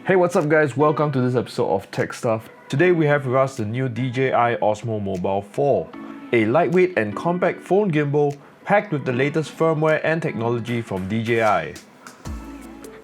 Hey, what's up guys? Welcome to this episode of Tech Stuff. Today we have with us the new DJI Osmo Mobile 4, a lightweight and compact phone gimbal packed with the latest firmware and technology from DJI.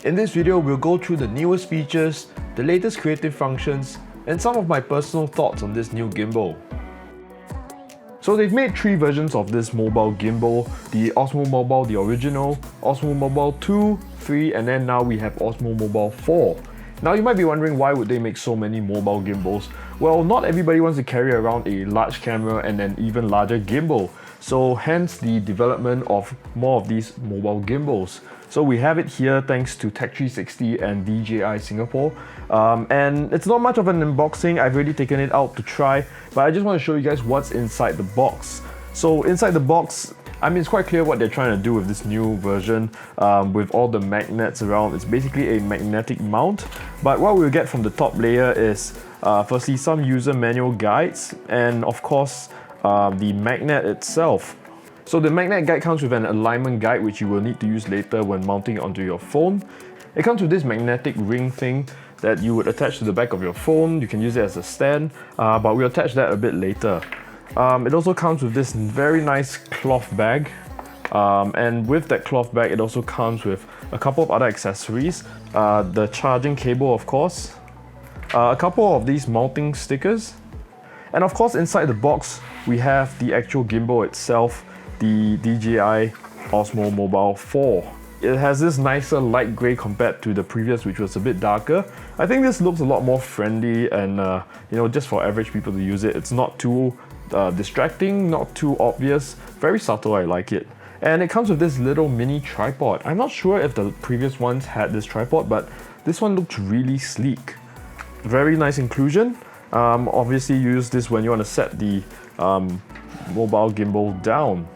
In this video, we'll go through the newest features, the latest creative functions, and some of my personal thoughts on this new gimbal. So they've made 3 versions of this mobile gimbal: the Osmo Mobile, the original, Osmo Mobile 2, 3, and then now we have Osmo Mobile 4. Now you might be wondering, why would they make so many mobile gimbals? Well, not everybody wants to carry around a large camera and an even larger gimbal, so hence the development of more of these mobile gimbals. So we have it here thanks to Tech360 and DJI Singapore. And it's not much of an unboxing. I've already taken it out to try, but I just want to show you guys what's inside the box. So inside the box, I mean, it's quite clear what they're trying to do with this new version with all the magnets around. It's basically a magnetic mount, but what we'll get from the top layer is firstly some user manual guides, and of course the magnet itself. So the magnet guide comes with an alignment guide which you will need to use later when mounting it onto your phone. It comes with this magnetic ring thing that you would attach to the back of your phone. You can use it as a stand, but we'll attach that a bit later. It also comes with this very nice cloth bag, and with that cloth bag it also comes with a couple of other accessories, the charging cable of course, a couple of these mounting stickers, and of course inside the box we have the actual gimbal itself, the DJI Osmo Mobile 4. It has this nicer light grey compared to the previous, which was a bit darker. I think this looks a lot more friendly and you know, just for average people to use it. It's not too distracting, not too obvious, very subtle. I like it. And it comes with this little mini tripod. I'm not sure if the previous ones had this tripod, but this one looks really sleek. Very nice inclusion. Obviously you use this when you want to set the mobile gimbal down.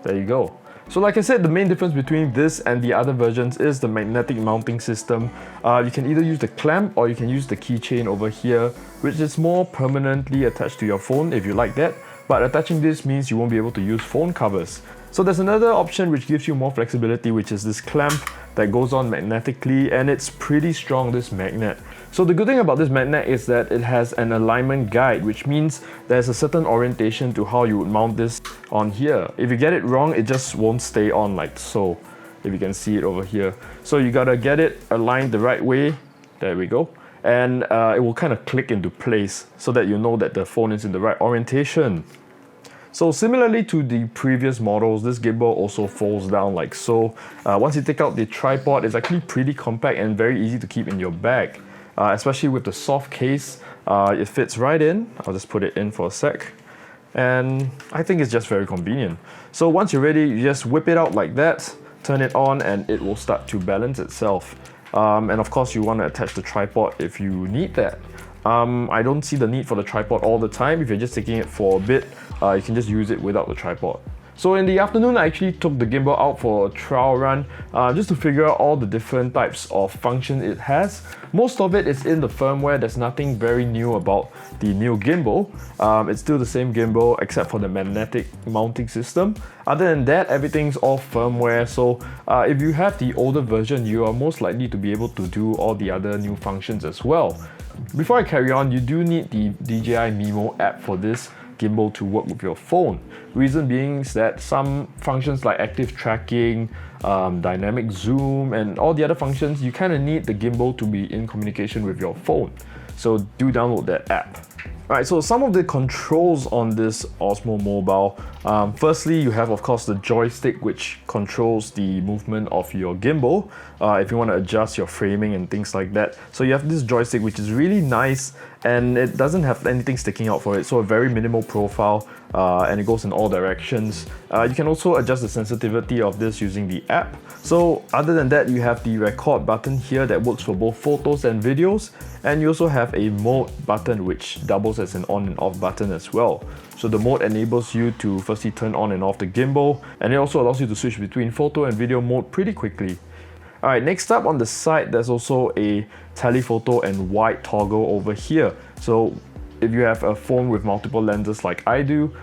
There you go. So like I said, the main difference between this and the other versions is the magnetic mounting system. You can either use the clamp or you can use the keychain over here, which is more permanently attached to your phone if you like that. But attaching this means you won't be able to use phone covers. So there's another option which gives you more flexibility, which is this clamp that goes on magnetically, and it's pretty strong, this magnet. So the good thing about this magnet is that it has an alignment guide, which means there's a certain orientation to how you would mount this on here. If you get it wrong, it just won't stay on like so, if you can see it over here. So you gotta get it aligned the right way. There we go. And it will kind of click into place so that you know that the phone is in the right orientation. So similarly to the previous models, this gimbal also folds down like so. Once you take out the tripod, it's actually pretty compact and very easy to keep in your bag. Especially with the soft case, it fits right in. I'll just put it in for a sec. And I think it's just very convenient. So once you're ready, you just whip it out like that, turn it on, and it will start to balance itself. And of course, you want to attach the tripod if you need that. I don't see the need for the tripod all the time. If you're just taking it for a bit, you can just use it without the tripod. So in the afternoon, I actually took the gimbal out for a trial run just to figure out all the different types of functions it has. Most of it is in the firmware. There's nothing very new about the new gimbal. It's still the same gimbal except for the magnetic mounting system. Other than that, everything's all firmware. So if you have the older version, you are most likely to be able to do all the other new functions as well. Before I carry on, you do need the DJI Mimo app for this gimbal to work with your phone. Reason being is that some functions like active tracking, dynamic zoom, and all the other functions, you kind of need the gimbal to be in communication with your phone. So do download that app. Alright, so some of the controls on this Osmo Mobile. Firstly, you have of course the joystick, which controls the movement of your gimbal if you want to adjust your framing and things like that. So you have this joystick which is really nice, and it doesn't have anything sticking out for it, so a very minimal profile, and it goes in all directions. You can also adjust the sensitivity of this using the app. So other than that, you have the record button here that works for both photos and videos, and you also have a mode button which doubles as an on and off button as well. So the mode enables you to firstly turn on and off the gimbal, and it also allows you to switch between photo and video mode pretty quickly. Alright, next up on the side, there's also a telephoto and wide toggle over here. So if you have a phone with multiple lenses like I do,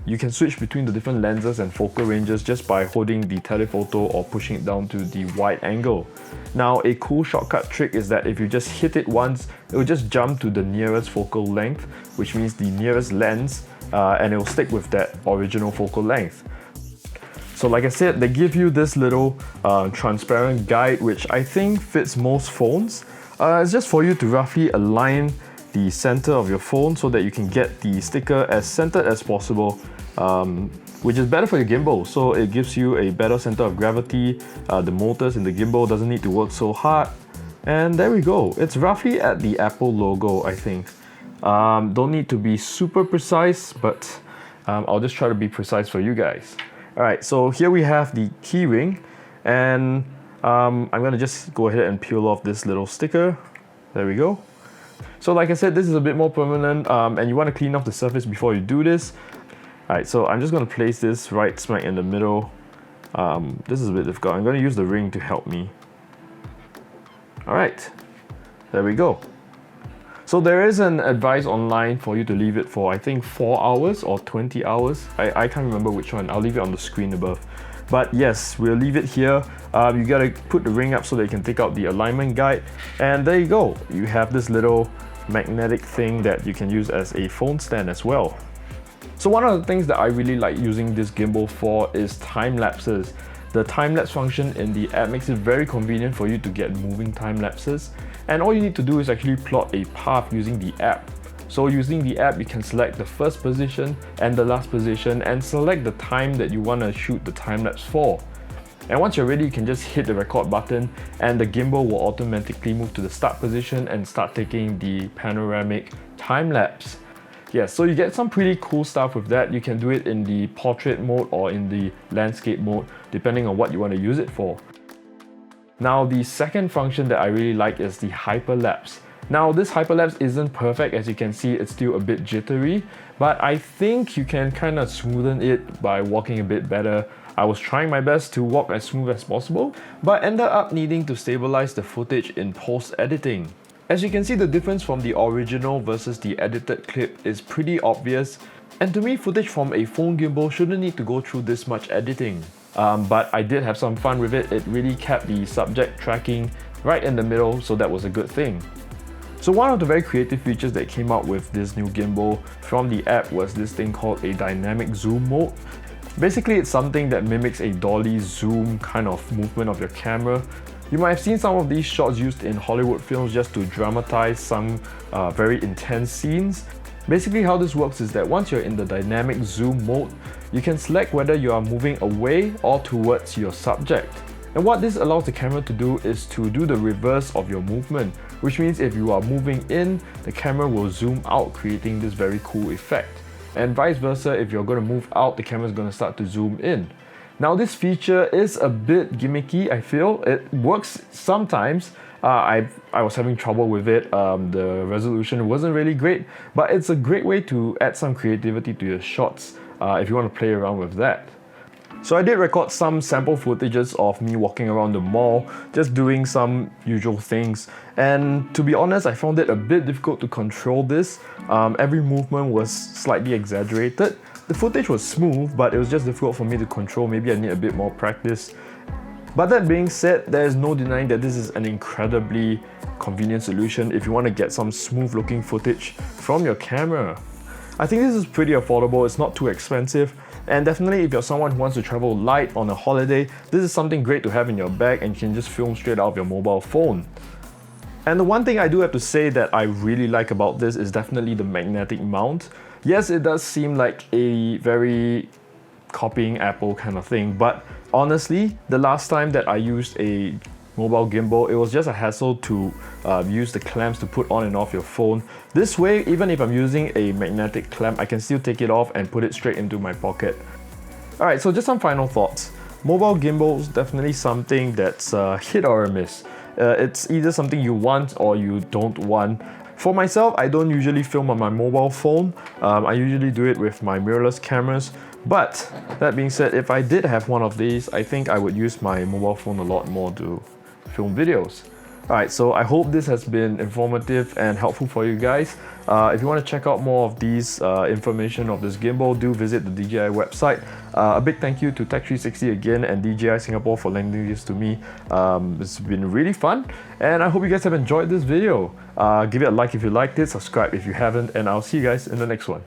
you can switch between the different lenses and focal ranges just by holding the telephoto or pushing it down to the wide angle. Now, a cool shortcut trick is that if you just hit it once, it will just jump to the nearest focal length, which means the nearest lens, and it will stick with that original focal length. So like I said, they give you this little transparent guide, which I think fits most phones. It's just for you to roughly align the center of your phone so that you can get the sticker as centered as possible, which is better for your gimbal. So it gives you a better center of gravity. The motors in the gimbal doesn't need to work so hard. And there we go. It's roughly at the Apple logo, I think. Don't need to be super precise, but I'll just try to be precise for you guys. Alright, so here we have the keyring, and I'm gonna just go ahead and peel off this little sticker. There we go. So like I said, this is a bit more permanent, and you want to clean off the surface before you do this. Alright, so I'm just going to place this right smack in the middle. This is a bit difficult. I'm going to use the ring to help me. Alright, there we go. So there is an advice online for you to leave it for, I think, 4 hours or 20 hours. I can't remember which one. I'll leave it on the screen above. But yes, we'll leave it here. You gotta put the ring up so that you can take out the alignment guide. And there you go. You have this little magnetic thing that you can use as a phone stand as well. So one of the things that I really like using this gimbal for is time lapses. The time lapse function in the app makes it very convenient for you to get moving time lapses. And all you need to do is actually plot a path using the app. So using the app, you can select the first position and the last position and select the time that you want to shoot the time lapse for. And once you're ready, you can just hit the record button and the gimbal will automatically move to the start position and start taking the panoramic time lapse. Yeah, so you get some pretty cool stuff with that. You can do it in the portrait mode or in the landscape mode, depending on what you want to use it for. Now, the second function that I really like is the hyperlapse. Now, this hyperlapse isn't perfect. As you can see, it's still a bit jittery, but I think you can kind of smoothen it by walking a bit better. I was trying my best to walk as smooth as possible, but ended up needing to stabilize the footage in post-editing. As you can see, the difference from the original versus the edited clip is pretty obvious, and to me, footage from a phone gimbal shouldn't need to go through this much editing. But I did have some fun with it. It really kept the subject tracking right in the middle, so that was a good thing. So one of the very creative features that came out with this new gimbal from the app was this thing called a dynamic zoom mode. Basically, it's something that mimics a dolly zoom kind of movement of your camera. You might have seen some of these shots used in Hollywood films just to dramatize some very intense scenes. Basically, how this works is that once you're in the dynamic zoom mode, you can select whether you are moving away or towards your subject. And what this allows the camera to do is to do the reverse of your movement, which means if you are moving in, the camera will zoom out, creating this very cool effect. And vice versa, if you're going to move out, the camera is going to start to zoom in. Now, this feature is a bit gimmicky, I feel. It works sometimes. I was having trouble with it. The resolution wasn't really great, but it's a great way to add some creativity to your shots if you want to play around with that. So I did record some sample footages of me walking around the mall, just doing some usual things. And to be honest, I found it a bit difficult to control this. Every movement was slightly exaggerated. The footage was smooth, but it was just difficult for me to control. Maybe I need a bit more practice. But that being said, there is no denying that this is an incredibly convenient solution if you want to get some smooth looking footage from your camera. I think this is pretty affordable, it's not too expensive, and definitely if you're someone who wants to travel light on a holiday, this is something great to have in your bag and you can just film straight out of your mobile phone. And the one thing I do have to say that I really like about this is definitely the magnetic mount. Yes, it does seem like a very copying Apple kind of thing, but honestly, the last time that I used a mobile gimbal, it was just a hassle to use the clamps to put on and off your phone. This way, even if I'm using a magnetic clamp, I can still take it off and put it straight into my pocket. Alright, so just some final thoughts. Mobile gimbals, definitely something that's hit or a miss. It's either something you want or you don't want. For myself, I don't usually film on my mobile phone. I usually do it with my mirrorless cameras. But that being said, if I did have one of these, I think I would use my mobile phone a lot more to film videos. Alright, so I hope this has been informative and helpful for you guys. If you want to check out more of these information of this gimbal, do visit the DJI website. A big thank you to Tech360 again and DJI Singapore for lending this to me. It's been really fun, and I hope you guys have enjoyed this video. Give it a like if you liked it, subscribe if you haven't, and I'll see you guys in the next one.